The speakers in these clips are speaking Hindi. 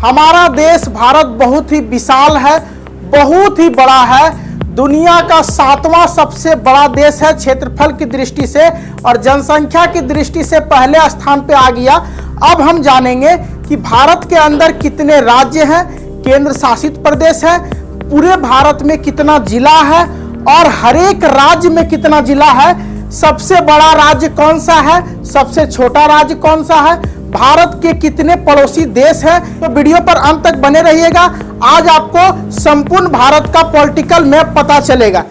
हमारा देश भारत बहुत ही विशाल है, बहुत ही बड़ा है। दुनिया का 7वां सबसे बड़ा देश है क्षेत्रफल की दृष्टि से, और जनसंख्या की दृष्टि से पहले स्थान पे आ गया। अब हम जानेंगे कि भारत के अंदर कितने राज्य हैं, केंद्र शासित प्रदेश है, पूरे भारत में कितना जिला है और हर एक राज्य में कितना जिला है, सबसे बड़ा राज्य कौन सा है, सबसे छोटा राज्य कौन सा है, भारत के कितने पड़ोसी देश हैं। तो वीडियो पर अंत तक बने रहिएगा। आज आपको संपूर्ण भारत का पॉलिटिकल मैप पता चलेगा।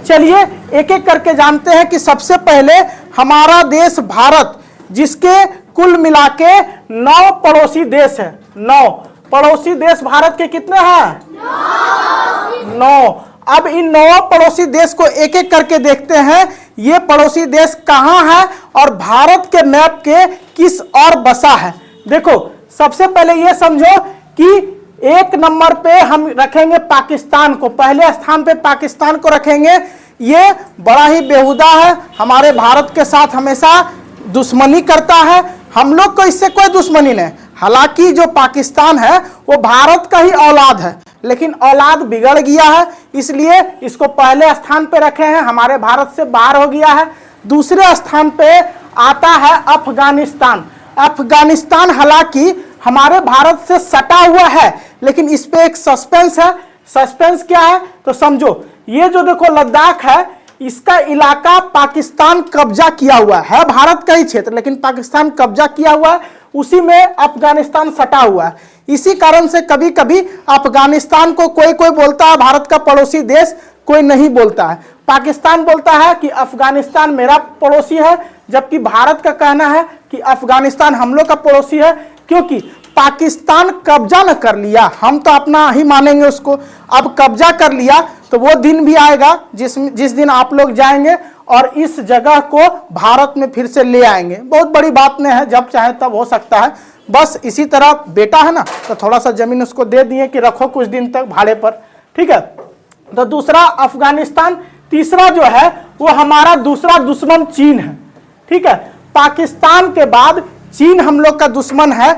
चलिए एक एक करके जानते हैं कि सबसे पहले हमारा देश भारत, जिसके कुल मिला के 9 पड़ोसी देश है। 9 पड़ोसी देश भारत के कितने हैं? 9। अब इन 9 पड़ोसी देश को एक एक करके देखते हैं। ये पड़ोसी देश कहां है और भारत के मैप के किस ओर बसा है। देखो, सबसे पहले ये समझो कि 1 नंबर पे हम रखेंगे पाकिस्तान को, पहले स्थान पे पाकिस्तान को रखेंगे। ये बड़ा ही बेहुदा है, हमारे भारत के साथ हमेशा दुश्मनी करता है। हम लोग को इससे कोई दुश्मनी नहीं। हालांकि जो पाकिस्तान है वो भारत का ही औलाद है, लेकिन औलाद बिगड़ गया है, इसलिए इसको पहले स्थान पे रखे हैं, हमारे भारत से बाहर हो गया है। दूसरे स्थान पे आता है अफगानिस्तान। अफगानिस्तान हालांकि हमारे भारत से सटा हुआ है, लेकिन इस पे एक सस्पेंस है। सस्पेंस क्या है तो समझो, ये जो देखो लद्दाख है, इसका इलाका पाकिस्तान कब्जा किया हुआ है भारत का ही क्षेत्र, लेकिन पाकिस्तान कब्जा किया हुआ है, उसी में अफगानिस्तान सटा हुआ है। इसी कारण से कभी कभी अफगानिस्तान को कोई कोई बोलता है भारत का पड़ोसी देश, कोई नहीं बोलता है। पाकिस्तान बोलता है कि अफगानिस्तान मेरा पड़ोसी है, जबकि भारत का कहना है कि अफगानिस्तान हम लोग का पड़ोसी है, क्योंकि पाकिस्तान कब्जा न कर लिया, हम तो अपना ही मानेंगे उसको। अब कब्जा कर लिया तो वो दिन भी आएगा जिस दिन आप लोग जाएंगे और इस जगह को भारत में फिर से ले आएंगे। बहुत बड़ी बात नहीं है, जब चाहे तब हो सकता है। बस इसी तरह बेटा है ना, तो थोड़ा सा जमीन उसको दे दिए कि रखो कुछ दिन तक भाड़े पर, ठीक है। तो दूसरा अफगानिस्तान। तीसरा जो है वो हमारा दूसरा दुश्मन चीन है, ठीक है। पाकिस्तान के बाद चीन हम लोग का दुश्मन है।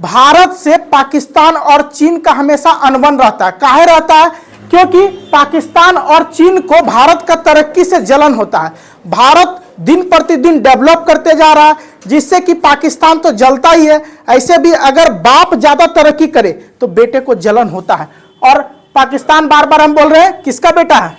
भारत से पाकिस्तान और चीन का हमेशा अनबन रहता है। काहे रहता है? क्योंकि पाकिस्तान और चीन को भारत का तरक्की से जलन होता है। भारत दिन प्रतिदिन डेवलप करते जा रहा है, जिससे कि पाकिस्तान तो जलता ही है। ऐसे भी अगर बाप ज्यादा तरक्की करे तो बेटे को जलन होता है। और पाकिस्तान बार बार हम बोल रहे हैं किसका बेटा है?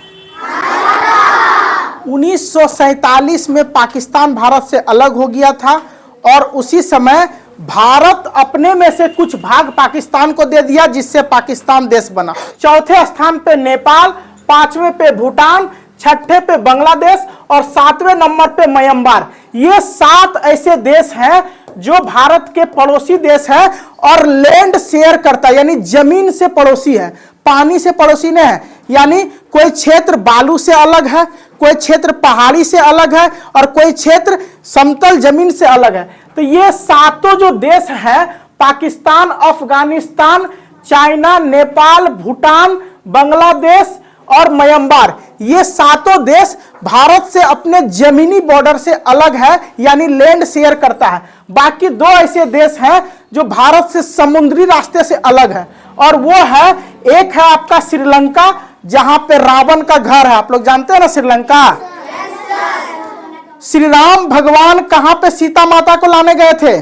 1947 में पाकिस्तान भारत से अलग हो गया था, और उसी समय भारत अपने में से कुछ भाग पाकिस्तान को दे दिया, जिससे पाकिस्तान देश बना। चौथे स्थान पे नेपाल, 5वें पे भूटान, 6ठे पे बांग्लादेश और 7वें नंबर पे म्यांमार। ये 7 ऐसे देश हैं जो भारत के पड़ोसी देश हैं और लैंड शेयर करता है, यानी जमीन से पड़ोसी है, पानी से पड़ोसी नहीं है। यानी कोई क्षेत्र बालू से अलग है, कोई क्षेत्र पहाड़ी से अलग है और कोई क्षेत्र समतल जमीन से अलग है। तो ये 7 जो देश हैं, पाकिस्तान, अफगानिस्तान, चाइना, नेपाल, भूटान, बांग्लादेश और म्यांमार, ये 7 देश भारत से अपने जमीनी बॉर्डर से अलग है, यानी लैंड शेयर करता है। बाकी 2 ऐसे देश हैं जो भारत से समुद्री रास्ते से अलग है, और वो है, एक है आपका श्रीलंका, जहां पे रावण का घर है। आप लोग जानते हैं ना श्रीलंका। श्री राम भगवान कहां पे सीता माता को लाने गए थे?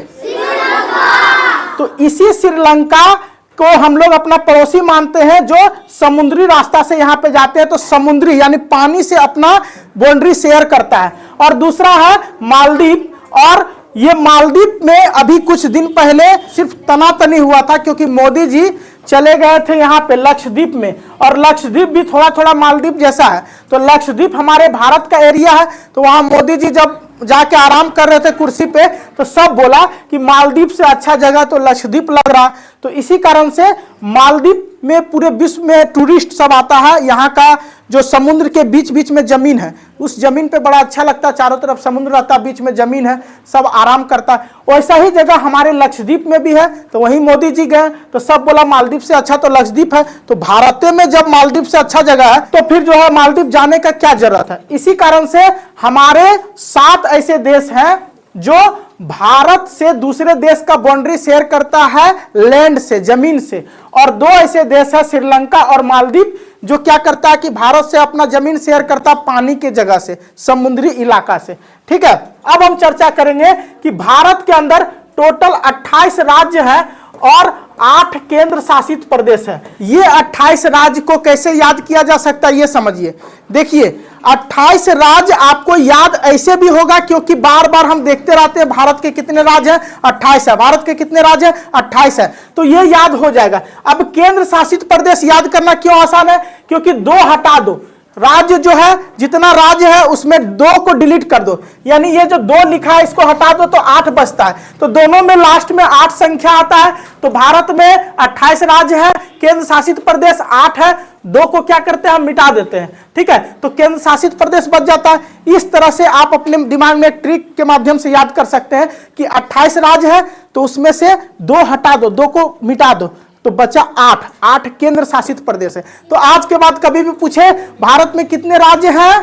तो इसी श्रीलंका को हम लोग अपना पड़ोसी मानते हैं, जो समुद्री रास्ता से यहाँ पे जाते हैं, तो समुद्री यानी पानी से अपना बाउंड्री शेयर करता है। और दूसरा है मालदीव, और ये मालदीव में अभी कुछ दिन पहले सिर्फ तनातनी हुआ था, क्योंकि मोदी जी चले गए थे यहाँ पे लक्षद्वीप में, और लक्षद्वीप भी थोड़ा थोड़ा मालदीव जैसा है। तो लक्षद्वीप हमारे भारत का एरिया है, तो वहां मोदी जी जब जाके आराम कर रहे थे कुर्सी पे, तो सब बोला कि मालदीव से अच्छा जगह तो लक्षद्वीप लग रहा। तो इसी कारण से मालदीव में पूरे विश्व में टूरिस्ट सब आता है। यहाँ का जो समुद्र के बीच बीच में जमीन है, उस जमीन पे बड़ा अच्छा लगता है, चारों तरफ समुद्र रहता है, बीच में जमीन है, सब आराम करता है। वैसा ही जगह हमारे लक्षद्वीप में भी है। तो वहीं मोदी जी गए तो सब बोला मालदीव से अच्छा तो लक्षद्वीप है। तो भारत में जब मालदीव से अच्छा जगह है तो फिर जो है मालदीव जाने का क्या जरूरत है। इसी कारण से हमारे 7 ऐसे देश हैं जो भारत से दूसरे देश का बाउंड्री शेयर करता है लैंड से, जमीन से, और 2 ऐसे देश है श्रीलंका और मालदीव जो क्या करता है कि भारत से अपना जमीन शेयर करता है पानी के जगह से, समुद्री इलाका से। ठीक है, अब हम चर्चा करेंगे कि भारत के अंदर टोटल 28 राज्य है और 8 केंद्र शासित प्रदेश है। ये 28 राज्य को कैसे याद किया जा सकता है ये समझिए। देखिए 28 राज्य आपको याद ऐसे भी होगा क्योंकि बार बार हम देखते रहते हैं भारत के कितने राज्य हैं, 28 है। भारत के कितने राज्य हैं, 28 है, तो ये याद हो जाएगा। अब केंद्र शासित प्रदेश याद करना क्यों आसान है, क्योंकि 2 हटा दो, राज्य जो है जितना राज्य है उसमें 2 को डिलीट कर दो, यानी ये जो 2 लिखा है इसको हटा दो तो 8 बचता है। तो दोनों में लास्ट में 8 संख्या आता है। तो भारत में 28 राज्य है, केंद्र शासित प्रदेश 8 है, 2 को क्या करते हैं हम मिटा देते हैं। ठीक है, तो केंद्र शासित प्रदेश बच जाता है। इस तरह से आप अपने दिमाग में एक ट्रिक के माध्यम से याद कर सकते हैं कि 28 राज्य है तो उसमें से 2 हटा दो, 2 को मिटा दो, तो बचा 8 केंद्र शासित प्रदेश है। तो आज के बाद कभी भी पूछे भारत में कितने राज्य हैं,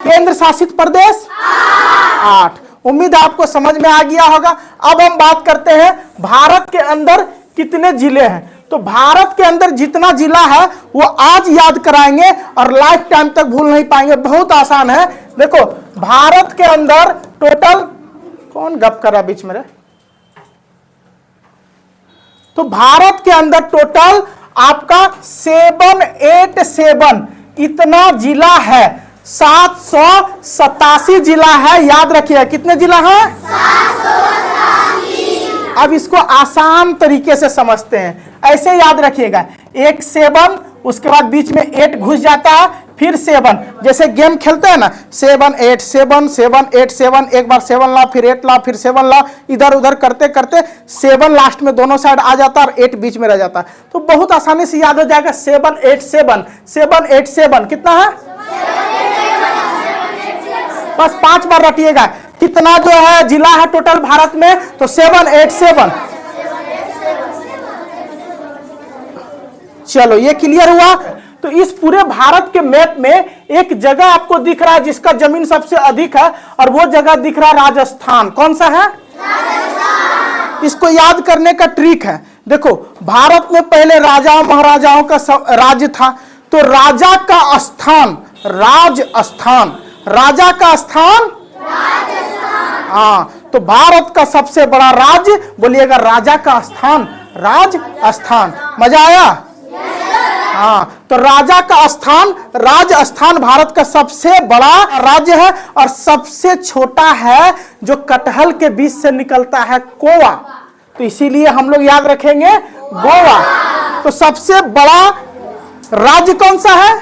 केंद्र शासित प्रदेश 8। उम्मीद है आपको समझ में आ गया होगा। अब हम बात करते हैं भारत के अंदर कितने जिले हैं। तो भारत के अंदर जितना जिला है वो आज याद कराएंगे और लाइफ टाइम तक भूल नहीं पाएंगे, बहुत आसान है। देखो भारत के अंदर टोटल, कौन गप कर रहा बीच में रे? तो भारत के अंदर टोटल आपका 787 इतना जिला है, 787 जिला है। याद रखिए कितने जिला है, 787। अब इसको आसान तरीके से समझते हैं, ऐसे याद रखिएगा। एक 7, उसके बाद बीच में 8 घुस जाता है, फिर 7, जैसे गेम खेलते हैं ना, 7 8 7 7 8 7, एक बार 7 ला, फिर 8 ला, फिर 7 ला, इधर उधर करते करते 7 लास्ट में दोनों साइड आ जाता है और 8 बीच में रह जाता है। तो बहुत आसानी से याद हो जाएगा 7 8 7 7 8 7 कितना है, बस 5 बार रटिएगा। कितना जो है जिला है टोटल भारत में, तो 787। चलो ये क्लियर हुआ। तो इस पूरे भारत के मैप में एक जगह आपको दिख रहा है जिसका जमीन सबसे अधिक है, और वो जगह दिख रहा है राजस्थान। कौन सा है, राजस्थान। इसको याद करने का ट्रिक है, देखो भारत में पहले राजाओं महाराजाओं का राज्य था, तो राजा का स्थान राजस्थान, राजा का स्थान हाँ, तो भारत का सबसे बड़ा राज्य बोलिएगा राजा का स्थान, राजस्थान। मजा आया? हाँ, तो राजा का स्थान राजस्थान भारत का सबसे बड़ा राज्य है, और सबसे छोटा है जो कटहल के बीच से निकलता है, गोवा। तो इसीलिए हम लोग याद रखेंगे गोवा। तो सबसे बड़ा राज्य कौन सा है,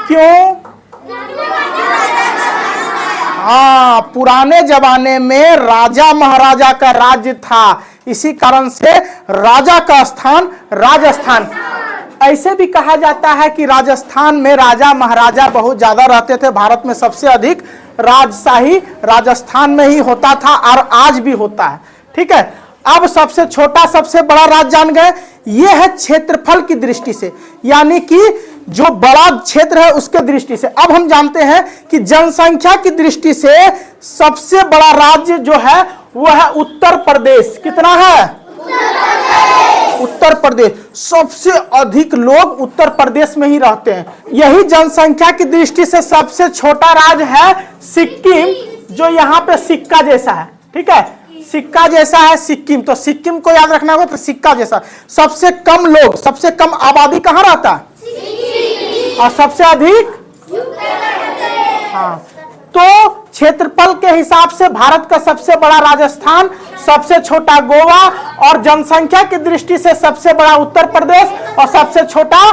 क्यों? हाँ, पुराने जमाने में राजा महाराजा का राज्य था, इसी कारण से राजा का स्थान राजस्थान। ऐसे भी कहा जाता है कि राजस्थान में राजा महाराजा बहुत ज्यादा रहते थे। भारत में सबसे अधिक राजशाही राजस्थान में ही होता था और आज भी होता है। ठीक है, अब सबसे छोटा सबसे बड़ा राज्य जान गए। यह है क्षेत्रफल की दृष्टि से, यानी कि जो बड़ा क्षेत्र है उसके दृष्टि से। अब हम जानते हैं कि जनसंख्या की दृष्टि से सबसे बड़ा राज्य जो है वो है उत्तर प्रदेश। कितना है, उत्तर प्रदेश। सबसे अधिक लोग उत्तर प्रदेश में ही रहते हैं। यही जनसंख्या की दृष्टि से सबसे छोटा राज्य है सिक्किम, जो यहाँ पे सिक्का जैसा है। ठीक है, सिक्का जैसा है सिक्किम। तो सिक्किम को याद रखना होगा, तो सिक्का जैसा। सबसे कम लोग, सबसे कम आबादी कहाँ रहता है, और सबसे अधिक हाँ, तो क्षेत्रफल के हिसाब से भारत का सबसे बड़ा राजस्थान, सबसे छोटा गोवा, और जनसंख्या की दृष्टि से सबसे बड़ा उत्तर प्रदेश और सबसे छोटा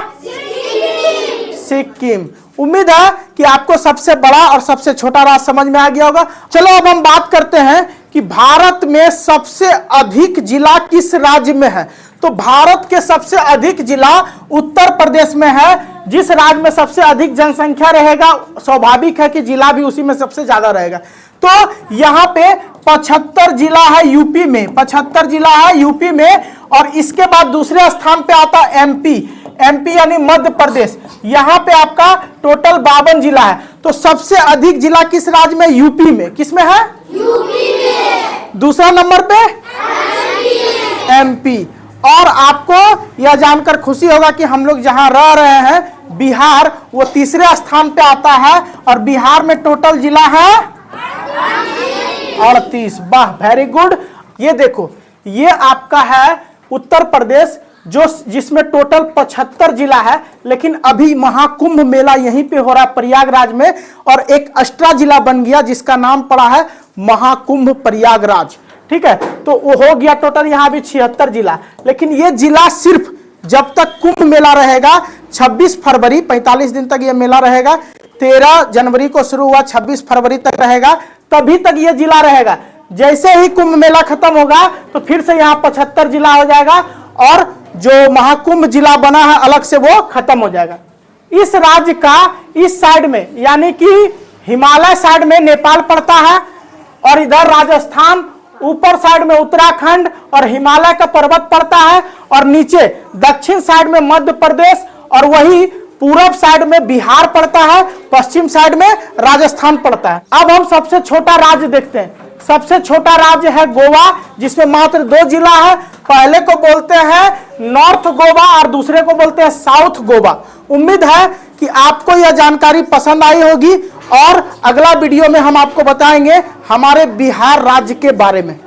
सिक्किम। उम्मीद है कि आपको सबसे बड़ा और सबसे छोटा राज्य समझ में आ गया होगा। चलो अब हम बात करते हैं कि भारत में सबसे अधिक जिला किस राज्य में है, तो भारत के सबसे अधिक जिला उत्तर प्रदेश में है। जिस राज्य में सबसे अधिक जनसंख्या रहेगा स्वाभाविक है कि जिला भी उसी में सबसे ज्यादा रहेगा। तो यहाँ पे 75 जिला है यूपी में, 75 जिला है यूपी में। और इसके बाद दूसरे स्थान पे आता है एमपी, एमपी यानी मध्य प्रदेश, यहाँ पे आपका टोटल 52 जिला है। तो सबसे अधिक जिला किस राज्य में, यूपी में। किस में है, यूपी में। दूसरा नंबर पे एमपी। और आपको यह जानकर खुशी होगा कि हम लोग जहां रह रहे हैं बिहार, वो तीसरे स्थान पे आता है। और बिहार में टोटल जिला है 38। वाह, वेरी गुड। ये देखो, ये आपका है उत्तर प्रदेश जिसमें टोटल 75 जिला है। लेकिन अभी महाकुंभ मेला यहीं पे हो रहा है प्रयागराज में, और एक एक्स्ट्रा जिला बन गया जिसका नाम पड़ा है महाकुंभ प्रयागराज। ठीक है, तो वो हो गया टोटल यहाँ भी 76 जिला। लेकिन ये जिला सिर्फ जब तक कुंभ मेला रहेगा 26 फरवरी, 45 दिन तक ये मेला रहेगा। 13 जनवरी को शुरू हुआ, 26 फरवरी तक रहेगा, तभी तक ये जिला रहेगा। जैसे ही कुंभ मेला खत्म होगा तो फिर से यहाँ 75 जिला हो जाएगा, और जो महाकुंभ जिला बना है अलग से वो खत्म हो जाएगा। इस राज्य का इस साइड में यानी कि हिमालय साइड में नेपाल पड़ता है, और इधर राजस्थान, ऊपर साइड में उत्तराखंड और हिमालय का पर्वत पड़ता है, और नीचे दक्षिण साइड में मध्य प्रदेश, और वही पूरब साइड में बिहार पड़ता है, पश्चिम साइड में राजस्थान पड़ता है। अब हम सबसे छोटा राज्य देखते हैं। सबसे छोटा राज्य है गोवा, जिसमें मात्र 2 जिला है। पहले को बोलते हैं नॉर्थ गोवा और दूसरे को बोलते हैं साउथ गोवा। उम्मीद है कि आपको यह जानकारी पसंद आई होगी, और अगला वीडियो में हम आपको बताएंगे हमारे बिहार राज्य के बारे में।